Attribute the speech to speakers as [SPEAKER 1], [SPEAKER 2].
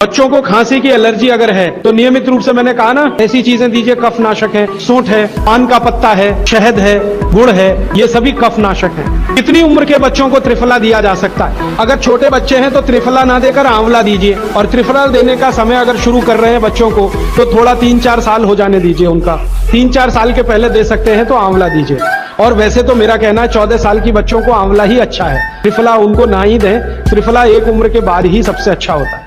[SPEAKER 1] बच्चों को खांसी की एलर्जी अगर है तो नियमित रूप से मैंने कहा ना, ऐसी चीजें दीजिए, कफनाशक है, सूंठ है, पान का पत्ता है, शहद है, गुड़ है, ये सभी कफनाशक है। कितनी उम्र के बच्चों को त्रिफला दिया जा सकता है? अगर छोटे बच्चे हैं तो त्रिफला ना देकर आंवला दीजिए, और त्रिफला देने का समय अगर शुरू कर रहे हैं बच्चों को तो थोड़ा 3-4 साल हो जाने दीजिए उनका। 3-4 साल के पहले दे सकते हैं तो आंवला दीजिए। और वैसे तो मेरा कहना है 14 साल की बच्चों को आंवला ही अच्छा है, त्रिफला उनको ना ही दें। त्रिफला एक उम्र के बाद ही सबसे अच्छा होता है।